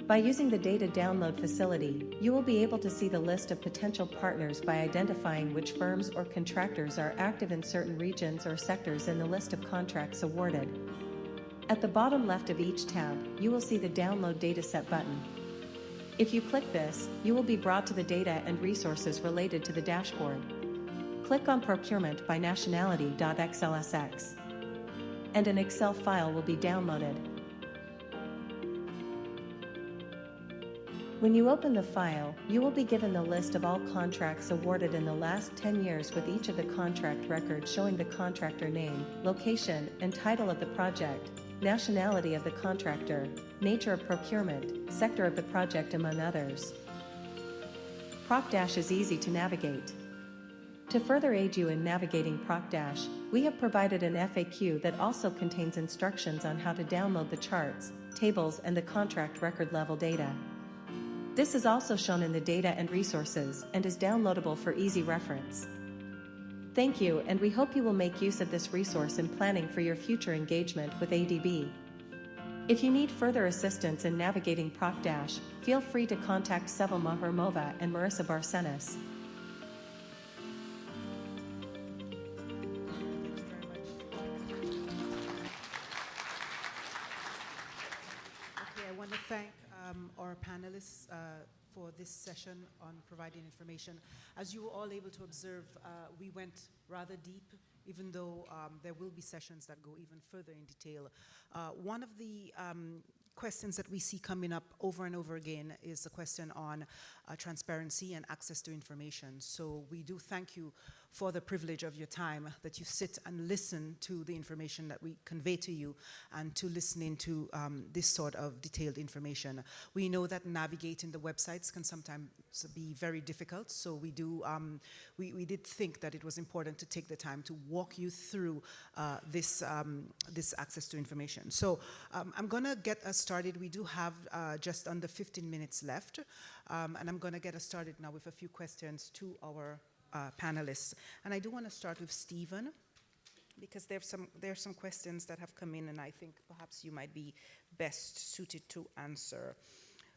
By using the data download facility, you will be able to see the list of potential partners by identifying which firms or contractors are active in certain regions or sectors in the list of contracts awarded. At the bottom left of each tab, you will see the Download Dataset button. If you click this, you will be brought to the data and resources related to the dashboard. Click on Procurement by Nationality.xlsx, and an Excel file will be downloaded. When you open the file, you will be given the list of all contracts awarded in the last 10 years with each of the contract records showing the contractor name, location, and title of the project, nationality of the contractor, nature of procurement, sector of the project, among others. Proc- is easy to navigate. To further aid you in navigating Proc-, we have provided an FAQ that also contains instructions on how to download the charts, tables, and the contract record level data. This is also shown in the data and resources and is downloadable for easy reference. Thank you, and we hope you will make use of this resource in planning for your future engagement with ADB. If you need further assistance in navigating Proc-, feel free to contact Seva Mahramova and Marissa Barcenas. Okay, I want to thank our panelists for this session on providing information. As you were all able to observe, we went rather deep, even though there will be sessions that go even further in detail. One of the questions that we see coming up over and over again is the question on transparency and access to information. So we do thank you for the privilege of your time, that you sit and listen to the information that we convey to you and to listening to this sort of detailed information. We know that navigating the websites can sometimes be very difficult, so we did think that it was important to take the time to walk you through this access to information. So I'm going to get us started. We do have just under 15 minutes left, and I'm going to get us started now with a few questions to our panelists. And I do want to start with Stephen, because there are some questions that have come in, and I think perhaps you might be best suited to answer.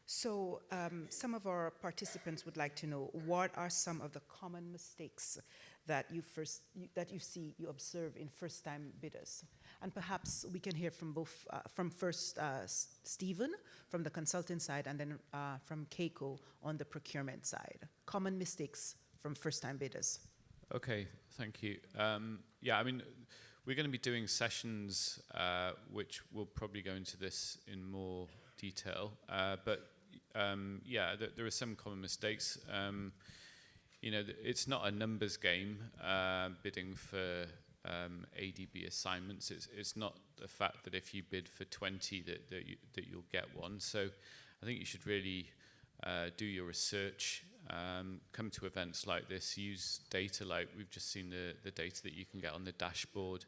So some of our participants would like to know, what are some of the common mistakes that you observe in first-time bidders? And perhaps we can hear from both, from first Stephen from the consulting side, and then from Keiko on the procurement side. Common mistakes from first-time bidders. Okay, thank you. Yeah, I mean, we're going to be doing sessions which will probably go into this in more detail, but yeah, there are some common mistakes. You know, it's not a numbers game, bidding for ADB assignments. It's not the fact that if you bid for 20 that you'll get one. So I think you should really do your research, come to events like this, use data like we've just seen the data that you can get on the dashboard.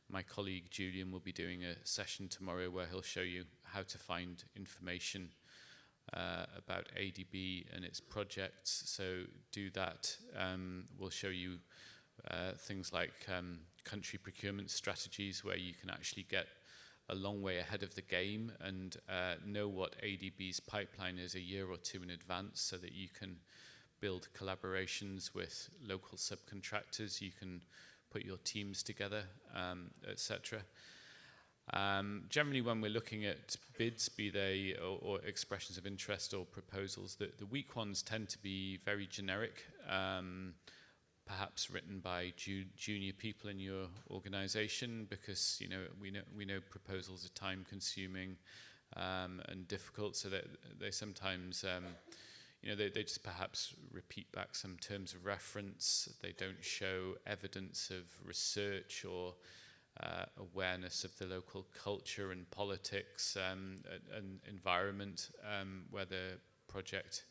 My colleague Julian will be doing a session tomorrow where he'll show you how to find information about ADB and its projects. So do that. We'll show you things like country procurement strategies, where you can actually get a long way ahead of the game and know what ADB's pipeline is a year or two in advance, so that you can build collaborations with local subcontractors, you can put your teams together, etc. Generally, when we're looking at bids, be they or expressions of interest or proposals, the weak ones tend to be very generic, perhaps written by junior people in your organization, because we know proposals are time-consuming and difficult, so that they sometimes they just perhaps repeat back some terms of reference. They don't show evidence of research or awareness of the local culture and politics and environment where the project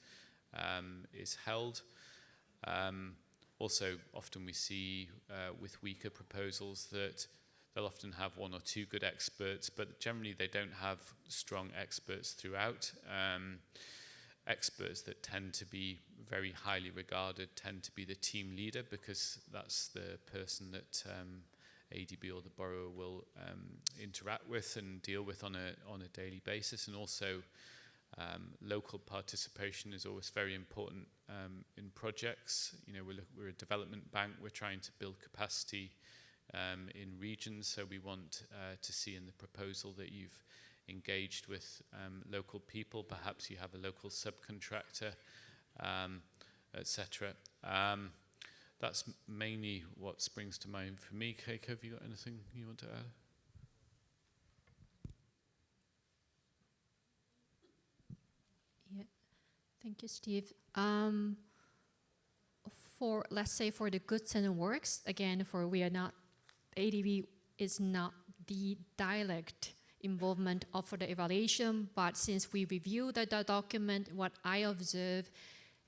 is held. Also, often we see with weaker proposals that they'll often have one or two good experts, but generally they don't have strong experts throughout. Experts that tend to be very highly regarded tend to be the team leader, because that's the person that ADB or the borrower will interact with and deal with on a daily basis. And also local participation is always very important in projects. We're a development bank. We're trying to build capacity in regions, so we want to see in the proposal that you've engaged with local people. Perhaps you have a local subcontractor, etc. That's mainly what springs to mind for me. Keiko, have you got anything you want to add? Yeah, thank you, Steve. Let's say for the goods and works, again, ADB is not the direct involvement of the evaluation, but since we review the document, what I observe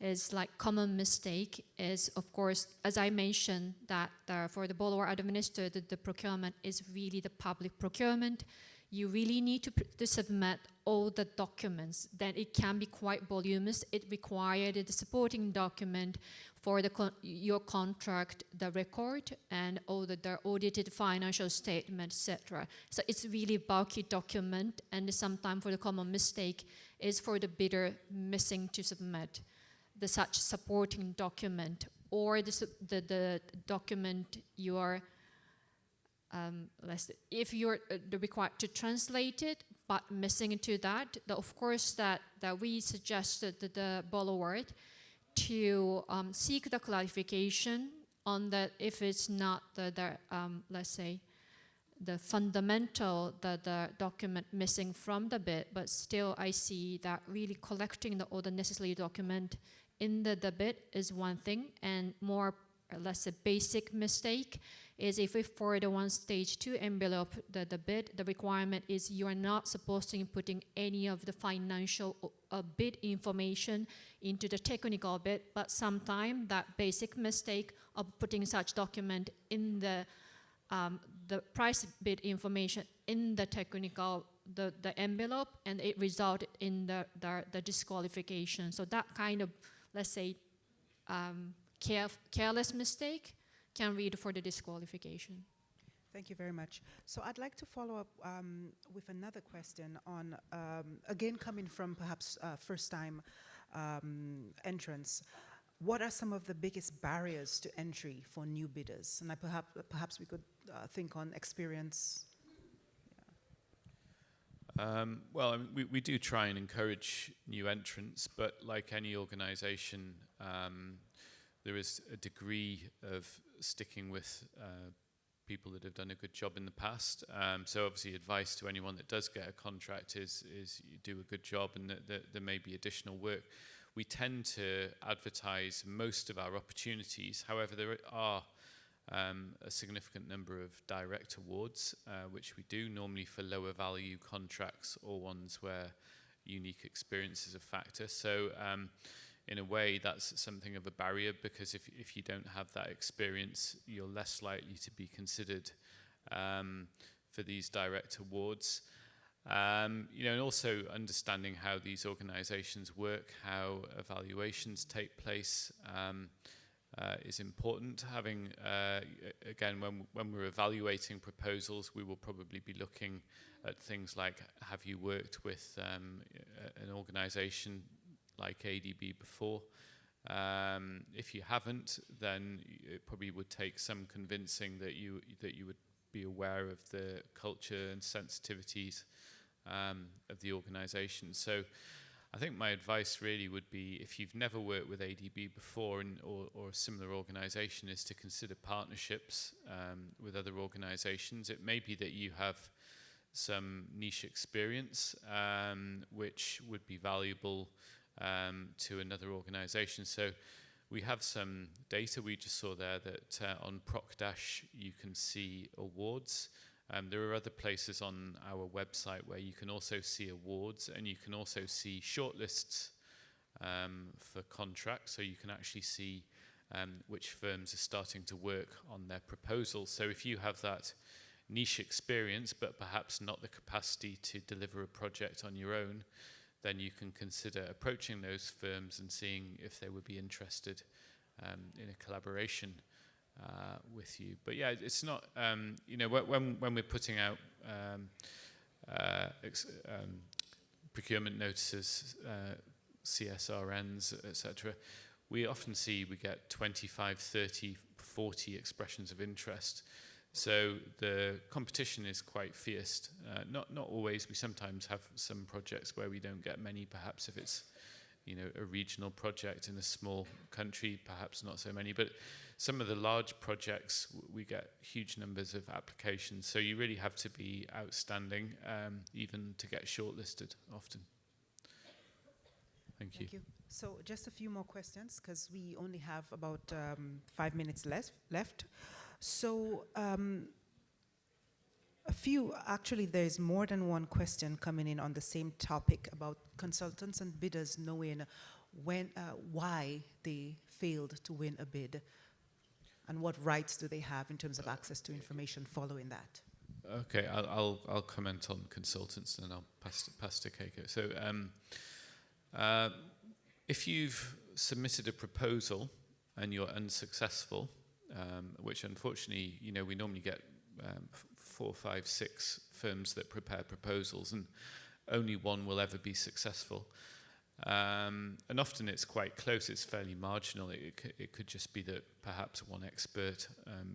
is like common mistake is, of course, as I mentioned, that for the borrower administered, the procurement is really the public procurement. You really need to submit all the documents. Then it can be quite voluminous. It required the supporting document for your contract, the record, and all the audited financial statement, etc. So it's really bulky document, and sometimes for the common mistake is for the bidder missing to submit the such supporting document, or the document you are if you're required to translate it, but missing into that, of course that we suggested the borrower to seek the clarification on that if it's not let's say the fundamental, the document missing from the bid, but still I see that really collecting all the necessary document in the bid is one thing, and more or less a basic mistake is if we for the 1 stage 2 envelope, the bid, the requirement is you are not supposed to be putting any of the financial bid information into the technical bid, but sometimes that basic mistake of putting such document in the price bid information in the technical, the envelope, and it resulted in the disqualification. So that kind of, let's say, careless mistake can lead for the disqualification. Thank you very much. So I'd like to follow up with another question on, again, coming from perhaps first-time entrants. What are some of the biggest barriers to entry for new bidders? And perhaps we could think on experience. Well, I mean, we do try and encourage new entrants, but like any organization, there is a degree of sticking with people that have done a good job in the past. So obviously advice to anyone that does get a contract is you do a good job, and that there may be additional work. We tend to advertise most of our opportunities. However, there are a significant number of direct awards, which we do normally for lower value contracts or ones where unique experience is a factor. So in a way, that's something of a barrier, because if you don't have that experience, you're less likely to be considered for these direct awards. You know, and also understanding how these organizations work, how evaluations take place, is important. Having, again, when we're evaluating proposals, we will probably be looking at things like, have you worked with an organization like ADB before? If you haven't, then it probably would take some convincing that you would be aware of the culture and sensitivities of the organization. So I think my advice really would be, if you've never worked with ADB before or a similar organization, is to consider partnerships with other organizations. It may be that you have some niche experience which would be valuable to another organization. So we have some data we just saw there that on ProcDash you can see awards. There are other places on our website where you can also see awards, and you can also see shortlists for contracts, so you can actually see which firms are starting to work on their proposals. So if you have that niche experience but perhaps not the capacity to deliver a project on your own, then you can consider approaching those firms and seeing if they would be interested in a collaboration with you. But yeah, it's not, you know, when we're putting out procurement notices, CSRNs, etc., we often see we get 25, 30, 40 expressions of interest. So the competition is quite fierce. Not always. We sometimes have some projects where we don't get many, perhaps if it's, you know, a regional project in a small country, perhaps not so many. But some of the large projects, we get huge numbers of applications. So you really have to be outstanding, even to get shortlisted often. Thank you. So just a few more questions, because we only have about 5 minutes left. So actually there's more than one question coming in on the same topic about consultants and bidders knowing why they failed to win a bid, and what rights do they have in terms of access to information following that. Okay, I'll comment on consultants, and then I'll pass to Keiko. So if you've submitted a proposal and you're unsuccessful, which unfortunately, you know, we normally get 4, 5, 6 firms that prepare proposals, and only one will ever be successful. And often it's quite close, it's fairly marginal. It could just be that perhaps one expert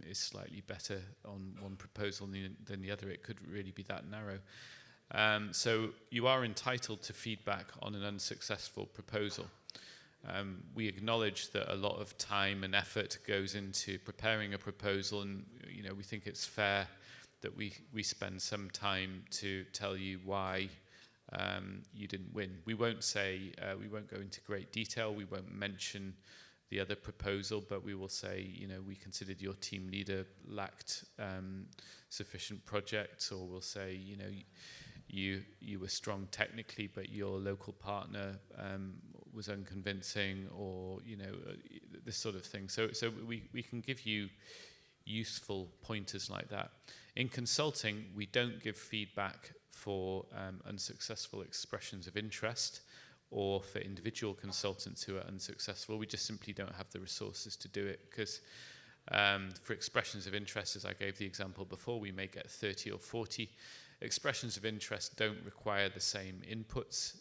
is slightly better on one proposal than the other. It could really be that narrow. So you are entitled to feedback on an unsuccessful proposal. We acknowledge that a lot of time and effort goes into preparing a proposal, and you know, we think it's fair that we spend some time to tell you why you didn't win. We won't say, we won't go into great detail, we won't mention the other proposal, but we will say, you know, we considered your team leader lacked sufficient projects, or we'll say, you know, you were strong technically, but your local partner was unconvincing, or, you know, this sort of thing. So we can give you useful pointers like that. In consulting, we don't give feedback for unsuccessful expressions of interest or for individual consultants who are unsuccessful. We just simply don't have the resources to do it, because for expressions of interest, as I gave the example before, we may get 30 or 40. Expressions of interest don't require the same inputs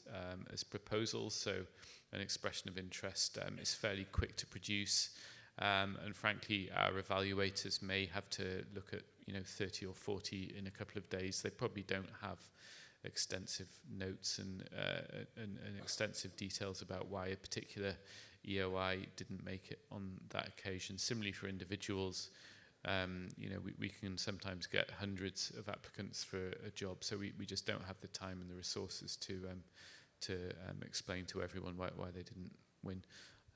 as proposals, so an expression of interest is fairly quick to produce, and frankly our evaluators may have to look at, you know, 30 or 40 in a couple of days. They probably don't have extensive notes and extensive details about why a particular EOI didn't make it on that occasion. Similarly for individuals, you know, we can sometimes get hundreds of applicants for a job, so we just don't have the time and the resources to explain to everyone why they didn't win.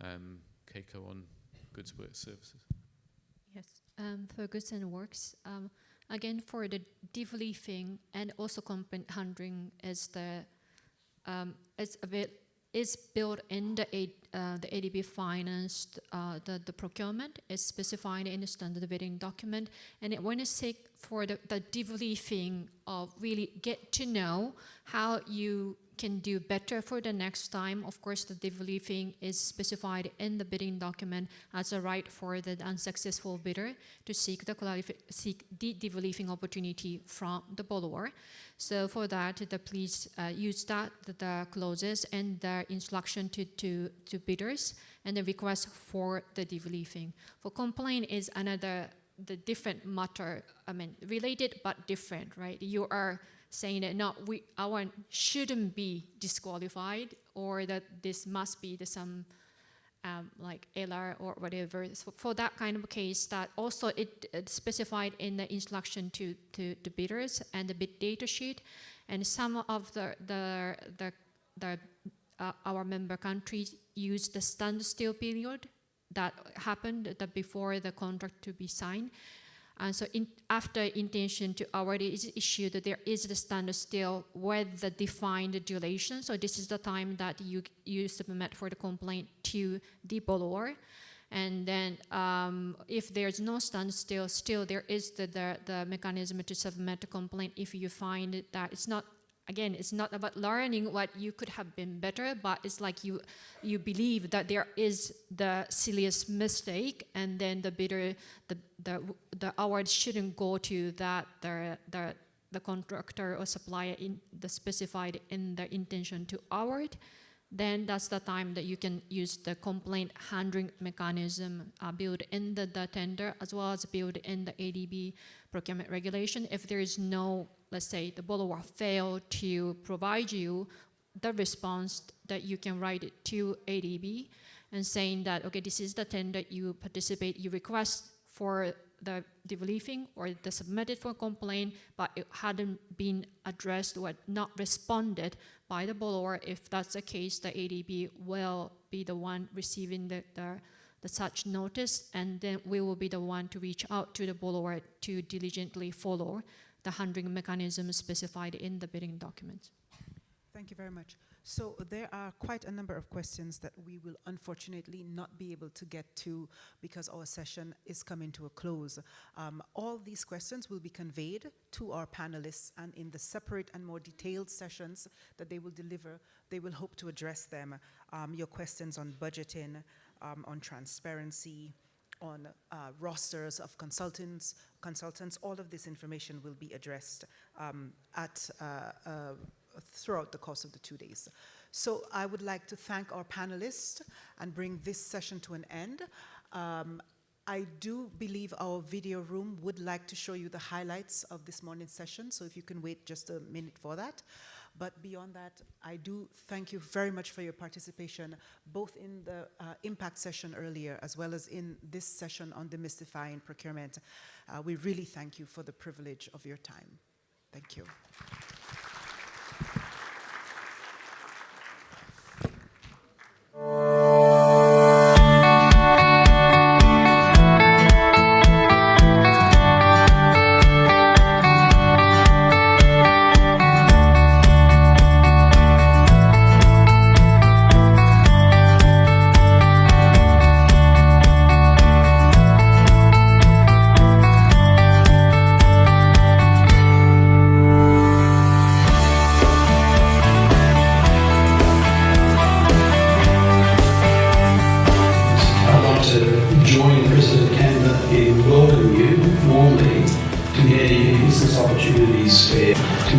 Keiko, on goods, work, services. Yes, for goods and works, again, for the debriefing and also complaint handling is built in the ADB finance, the procurement is specified in the standard bidding document, and when it's sick for the debriefing of really get to know how you can do better for the next time. Of course, the debriefing is specified in the bidding document as a right for the unsuccessful bidder to seek the debriefing opportunity from the borrower. So for that, please use the clauses and the instruction to bidders and the request for the debriefing. For complaint is another the different matter. I mean, related but different, right? You are saying that no, our shouldn't be disqualified, or that this must be some like error or whatever. So for that kind of case, that also it specified in the instruction to bidders and the bid data sheet, and some of our member countries use the standstill period that happened before the contract to be signed. And so after intention to award is issued, there is the standstill with the defined duration. So this is the time that you submit for the complaint to the borrower. And then if there's no standstill, still there is the mechanism to submit a complaint if you find that it's not, again, it's not about learning what you could have been better, but it's like you believe that there is the serious mistake, and then the bidder, the award shouldn't go to that the contractor or supplier in the specified in the intention to award. Then that's the time that you can use the complaint handling mechanism built in the tender, as well as built in the ADB procurement regulation. If there is no, let's say the borrower failed to provide you the response, that you can write it to ADB and saying that, okay, this is the tender you participate, you request for the debriefing or the submitted for complaint, but it hadn't been addressed or not responded by the borrower. If that's the case, the ADB will be the one receiving the such notice, and then we will be the one to reach out to the borrower to diligently follow the handling mechanism specified in the bidding document. Thank you very much. So there are quite a number of questions that we will unfortunately not be able to get to because our session is coming to a close. All these questions will be conveyed to our panelists, and in the separate and more detailed sessions that they will deliver, they will hope to address them. Your questions on budgeting, on transparency, on rosters of consultants, all of this information will be addressed throughout the course of the 2 days. So I would like to thank our panelists and bring this session to an end. I do believe our video room would like to show you the highlights of this morning's session, so if you can wait just a minute for that. But beyond that, I do thank you very much for your participation, both in the impact session earlier, as well as in this session on demystifying procurement. We really thank you for the privilege of your time. Thank you.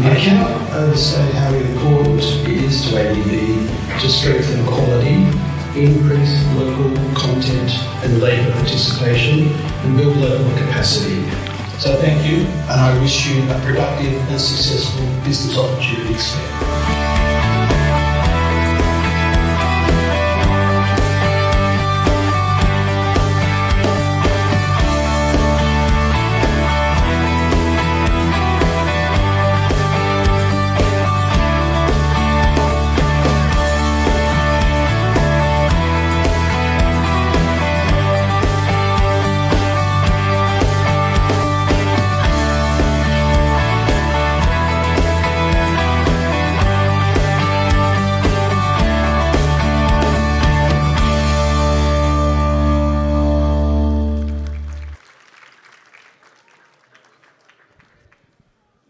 I cannot overstate how important it is to ADB to strengthen equality, increase local content and labour participation, and build local capacity. So thank you, and I wish you a productive and successful business opportunities fair.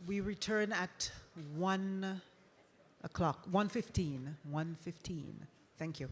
We return at 1 o'clock, 1:15. Thank you.